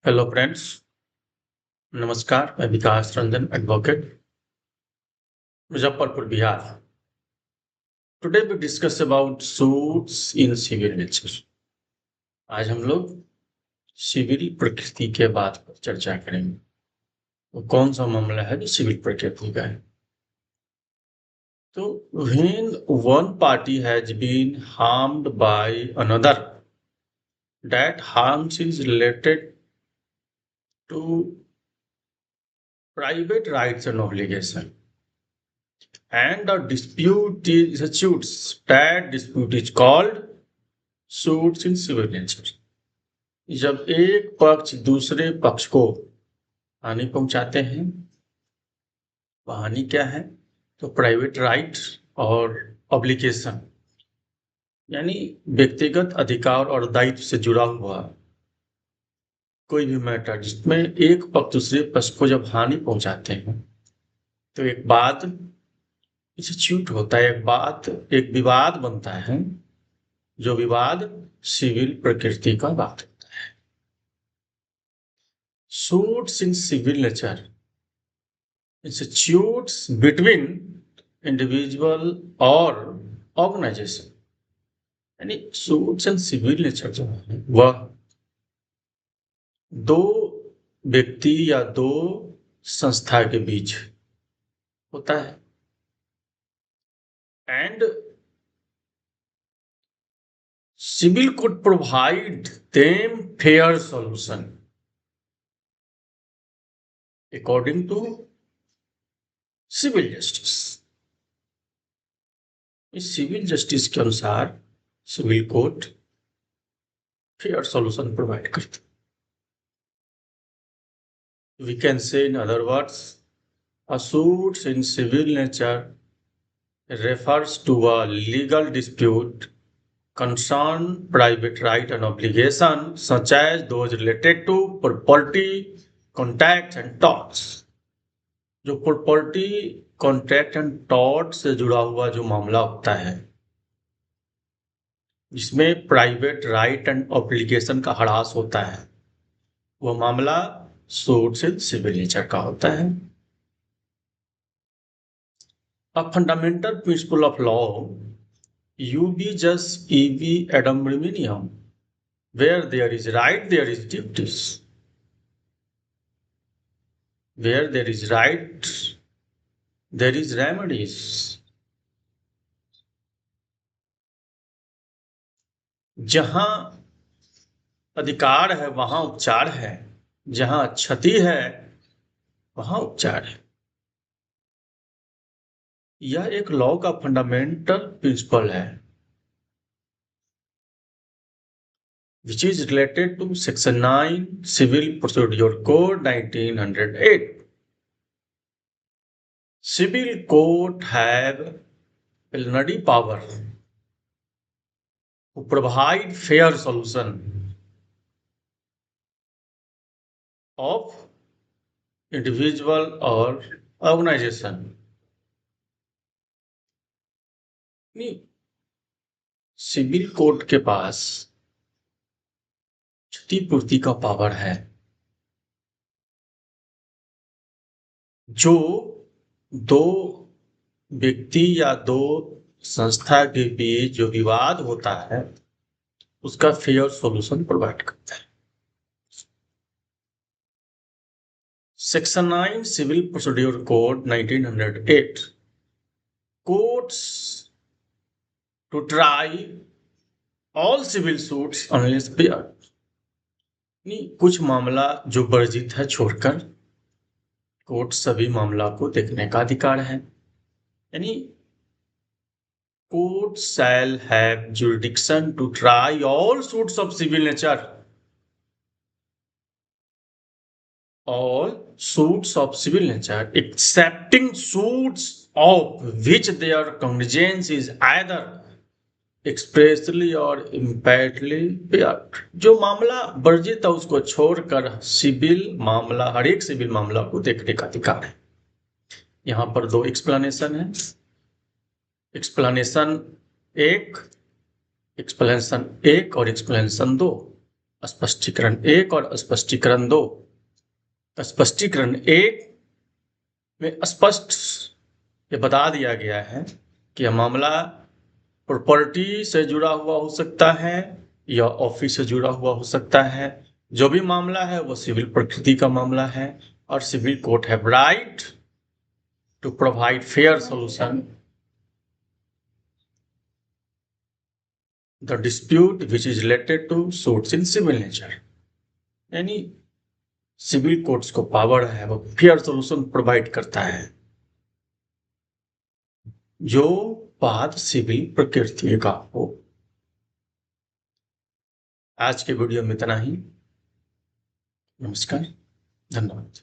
Hello friends, नमस्कार। मैं Vikas Ranjan, advocate, Muzaffarpur, Bihar. Today we discuss about suits in civil nature. आज हम लोग सिविल प्रकृति के बात पर चर्चा करेंगे। तो कौन सा मामला है जो सिविल प्रकृति का है? तो when one party has been harmed by another, that harms is related to private rights and obligation. And the that dispute is called suits in civil nature. जब एक पक्ष दूसरे पक्ष को हानि पहुंचाते हैं, तो हानि क्या है? तो प्राइवेट राइट और ऑब्लिगेशन, यानी व्यक्तिगत अधिकार और दायित्व से जुड़ा हुआ कोई भी मैटर जिसमें एक पक्ष दूसरे पक्ष को जब हानि पहुंचाते हैं, तो एक बात इंस्टीट्यूट होता है, एक विवाद बनता है, जो विवाद सिविल प्रकृति का बात होता है। Suits in civil nature institutes between individual और ऑर्गेनाइजेशन, यानी सूट्स एंड सिविल नेचर जो है वह दो व्यक्ति या दो संस्था के बीच होता है। And civil could provide them fair solution according to civil justice. इस सिविल जस्टिस के अनुसार civil court fair solution provide करता है। We can say in other words, a suit in civil nature refers to a legal dispute concern private right and obligation such as those related to property, contracts and torts। जो property, contract and tort से जुड़ा हुआ जो मामला होता है, जिसमें private right and obligation का हड़ास होता है, वह मामला सूट्स इन सिविल नेचर का होता है। A fundamental principle of law, UB jus EB Adam Reminium, where there is right, there is duties. Where there is right, there is remedies. जहां अधिकार है वहां उपचार है, जहां क्षति है वहां उपचार है। यह एक लॉ का फंडामेंटल प्रिंसिपल है, which is related to Section 9 Civil Procedure Code 1908. Civil court have plenary power to provide fair solution of individual or organization। Civil court के पास क्षतिपूर्ति का पावर है। जो दो व्यक्ति या दो संस्था के बीच जो विवाद होता है, उसका फेयर सॉल्यूशन प्रोवाइड करता है। Section 9 civil procedure code 1908 courts to try all civil suits unless fair. कुछ मामला जो वर्जित है छोड़कर कोर्ट सभी मामला को देखने का अधिकार है। यानी court shall have jurisdiction to try all suits of civil nature, all suits of civil nature excepting suits of which their cognizance is either expressly or impliedly barred। जो मामला वर्जित है उसको छोड़कर सिविल मामला, हर एक सिविल मामला को देखने का अधिकार है। यहाँ पर दो एक्सप्लेनेशन है, एक्सप्लेनेशन एक और एक्सप्लेनेशन 2। स्पष्टीकरण 1 और स्पष्टीकरण 2। स्पष्टीकरण 1 में स्पष्ट ये बता दिया गया है कि यह मामला प्रॉपर्टी से जुड़ा हुआ हो सकता है या ऑफिस से जुड़ा हुआ हो सकता है। जो भी मामला है वो सिविल प्रकृति का मामला है और civil court have right to provide fair solution the dispute which is related to suits in civil nature. यानी सिविल कोर्ट्स को पावर है, वो फेयर सॉल्यूशन प्रोवाइड करता है जो बात सिविल प्रकृति का हो। आज के वीडियो में इतना ही। नमस्कार, धन्यवाद।